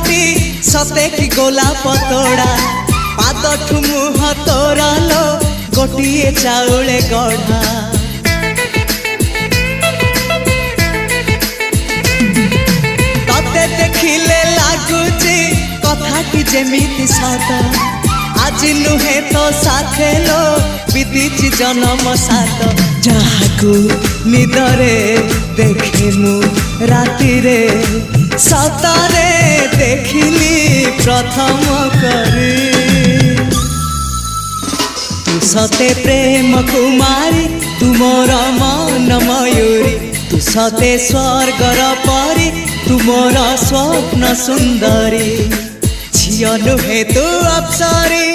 मुहटी सते कि गोलाप तोड़ा पादठु मुह तोरा लो गोटिए चाउले गढ़ा तते देखिले लागुची कथाटी जेमिति सत आज नुहे तो साथे लो विदिची जन्म सात जहाकू निदरे देखे मु राति रे सतरे देखिली प्रथम करी तू सते प्रेम कुमारी तू मोर मन मयूरी तू सते स्वर्गर परी तू मोर स्वप्न सुंदरी झियो नुहे तू अप्सरी।